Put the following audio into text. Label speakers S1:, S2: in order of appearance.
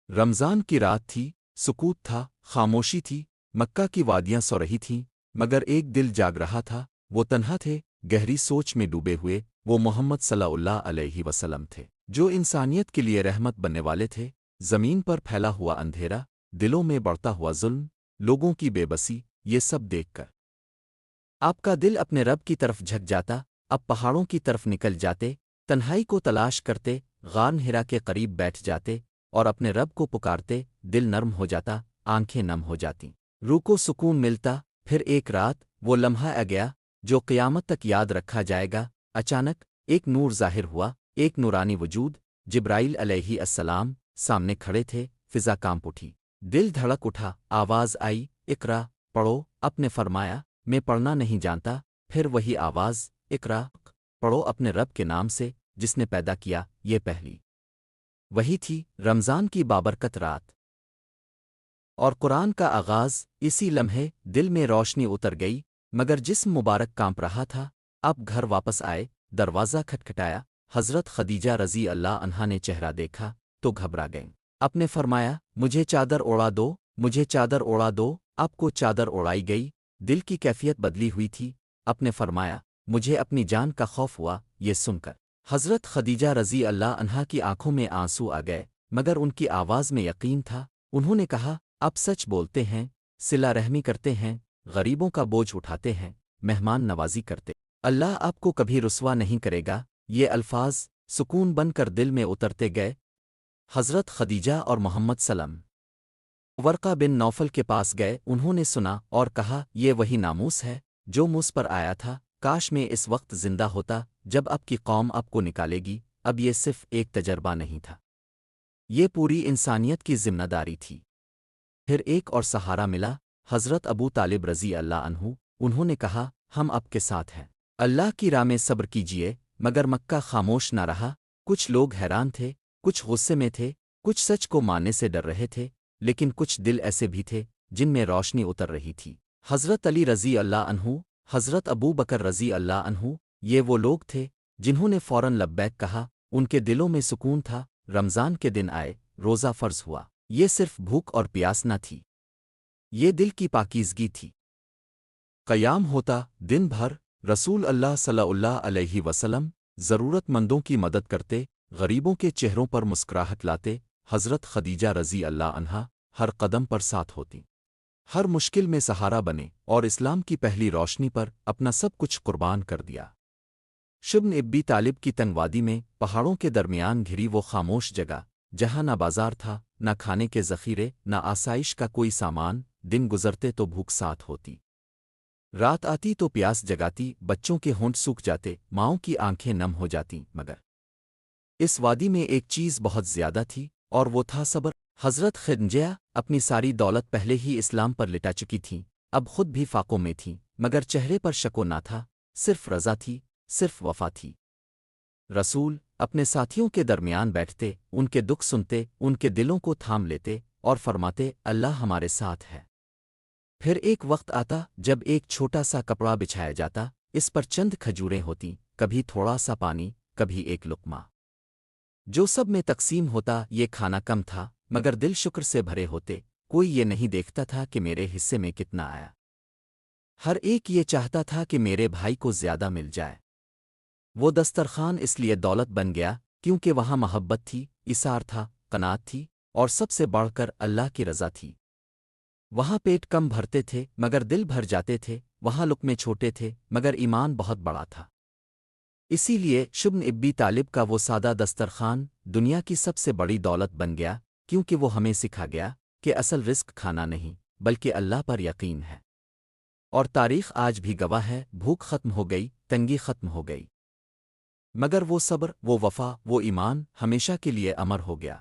S1: رمضان کی رات تھی، سکوت تھا، خاموشی تھی، مکہ کی وادیاں سو رہی تھیں، مگر ایک دل جاگ رہا تھا، وہ تنہا تھے، گہری سوچ میں ڈوبے ہوئے، وہ محمد صلی اللہ علیہ وسلم تھے، جو انسانیت کے لیے رحمت بننے والے تھے، زمین پر پھیلا ہوا اندھیرا، دلوں میں بڑھتا ہوا ظلم، لوگوں کی بے بسی، یہ سب دیکھ کر آپ کا دل اپنے رب کی طرف جھک جاتا، اب پہاڑوں کی طرف نکل جاتے، تنہائی کو تلاش کرتے، غار ہرا کے قریب بیٹھ جاتے اور اپنے رب کو پکارتے، دل نرم ہو جاتا، آنکھیں نم ہو جاتی، روح کو سکون ملتا۔ پھر ایک رات وہ لمحہ آ گیا جو قیامت تک یاد رکھا جائے گا۔ اچانک ایک نور ظاہر ہوا، ایک نورانی وجود، جبرائیل علیہ السلام سامنے کھڑے تھے، فضا کانپ اٹھی، دل دھڑک اٹھا، آواز آئی، اقرا، پڑھو۔ آپ نے فرمایا، میں پڑھنا نہیں جانتا۔ پھر وہی آواز، اقرا، پڑھو اپنے رب کے نام سے جس نے پیدا کیا۔ یہ پہلی وہی تھی، رمضان کی بابرکت رات اور قرآن کا آغاز۔ اسی لمحے دل میں روشنی اتر گئی، مگر جسم مبارک کانپ رہا تھا۔ اب گھر واپس آئے، دروازہ کھٹکھٹایا، حضرت خدیجہ رضی اللہ عنہا نے چہرہ دیکھا تو گھبرا گئیں۔ آپ نے فرمایا، مجھے چادر اوڑا دو، مجھے چادر اوڑا دو۔ آپ کو چادر اوڑائی گئی، دل کی کیفیت بدلی ہوئی تھی۔ آپ نے فرمایا، مجھے اپنی جان کا خوف ہوا۔ یہ سن کر حضرت خدیجہ رضی اللہ عنہا کی آنکھوں میں آنسو آ گئے، مگر ان کی آواز میں یقین تھا۔ انہوں نے کہا، اب سچ بولتے ہیں، صلہ رحمی کرتے ہیں، غریبوں کا بوجھ اٹھاتے ہیں، مہمان نوازی کرتے، اللہ آپ کو کبھی رسوا نہیں کرے گا۔ یہ الفاظ سکون بن کر دل میں اترتے گئے۔ حضرت خدیجہ اور محمد سلم ورقہ بن نوفل کے پاس گئے، انہوں نے سنا اور کہا، یہ وہی ناموس ہے جو مجھ پر آیا تھا، کاش میں اس وقت زندہ ہوتا جب آپ کی قوم آپ کو نکالے گی۔ اب یہ صرف ایک تجربہ نہیں تھا، یہ پوری انسانیت کی ذمہ داری تھی۔ پھر ایک اور سہارا ملا، حضرت ابو طالب رضی اللہ عنہ، انہوں نے کہا، ہم آپ کے ساتھ ہیں، اللہ کی راہ میں صبر کیجیے۔ مگر مکہ خاموش نہ رہا، کچھ لوگ حیران تھے، کچھ غصے میں تھے، کچھ سچ کو ماننے سے ڈر رہے تھے، لیکن کچھ دل ایسے بھی تھے جن میں روشنی اتر رہی تھی۔ حضرت علی رضی اللہ عنہ، حضرت ابو بکر رضی اللہ عنہ، یہ وہ لوگ تھے جنہوں نے فوراً لبیک کہا، ان کے دلوں میں سکون تھا۔ رمضان کے دن آئے، روزہ فرض ہوا، یہ صرف بھوک اور پیاس نہ تھی، یہ دل کی پاکیزگی تھی۔ قیام ہوتا دن بھر، رسول اللہ صلی اللہ علیہ وسلم ضرورت مندوں کی مدد کرتے، غریبوں کے چہروں پر مسکراہٹ لاتے۔ حضرت خدیجہ رضی اللہ عنہا ہر قدم پر ساتھ ہوتی، ہر مشکل میں سہارا بنے اور اسلام کی پہلی روشنی پر اپنا سب کچھ قربان کر دیا۔ شبن ابی طالب کی تنگ وادی میں پہاڑوں کے درمیان گھری وہ خاموش جگہ، جہاں نہ بازار تھا، نہ کھانے کے ذخیرے، نہ آسائش کا کوئی سامان، دن گزرتے تو بھوک ساتھ ہوتی، رات آتی تو پیاس جگاتی، بچوں کے ہونٹ سوکھ جاتے، ماؤں کی آنکھیں نم ہو جاتیں، مگر اس وادی میں ایک چیز بہت زیادہ تھی، اور وہ تھا صبر۔ حضرت خدیجہ اپنی ساری دولت پہلے ہی اسلام پر لٹا چکی تھیں، اب خود بھی فاقوں میں تھیں، مگر چہرے پر شک و نہ تھا، صرف رضا تھی، صرف وفا تھی۔ رسول اپنے ساتھیوں کے درمیان بیٹھتے، ان کے دکھ سنتے، ان کے دلوں کو تھام لیتے اور فرماتے، اللہ ہمارے ساتھ ہے۔ پھر ایک وقت آتا جب ایک چھوٹا سا کپڑا بچھایا جاتا، اس پر چند کھجوریں ہوتیں، کبھی تھوڑا سا پانی، کبھی ایک لقمہ، جو سب میں تقسیم ہوتا۔ یہ کھانا کم تھا، مگر دل شکر سے بھرے ہوتے، کوئی یہ نہیں دیکھتا تھا کہ میرے حصے میں کتنا آیا، ہر ایک یہ چاہتا تھا کہ میرے بھائی کو زیادہ مل جائے۔ وہ دسترخوان اس لیے دولت بن گیا کیونکہ وہاں محبت تھی، اثار تھا، قناعت تھی، اور سب سے بڑھ کر اللہ کی رضا تھی۔ وہاں پیٹ کم بھرتے تھے مگر دل بھر جاتے تھے، وہاں لقمے چھوٹے تھے مگر ایمان بہت بڑا تھا۔ اسی لیے شبن ابی طالب کا وہ سادہ دسترخوان دنیا کی سب سے بڑی دولت بن گیا، کیونکہ وہ ہمیں سکھا گیا کہ اصل رزق کھانا نہیں بلکہ اللہ پر یقین ہے۔ اور تاریخ آج بھی گواہ ہے، بھوک ختم ہو گئی، تنگی ختم ہو گئی، مگر وہ صبر، وہ وفا، وہ ایمان ہمیشہ کے لیے امر ہو گیا۔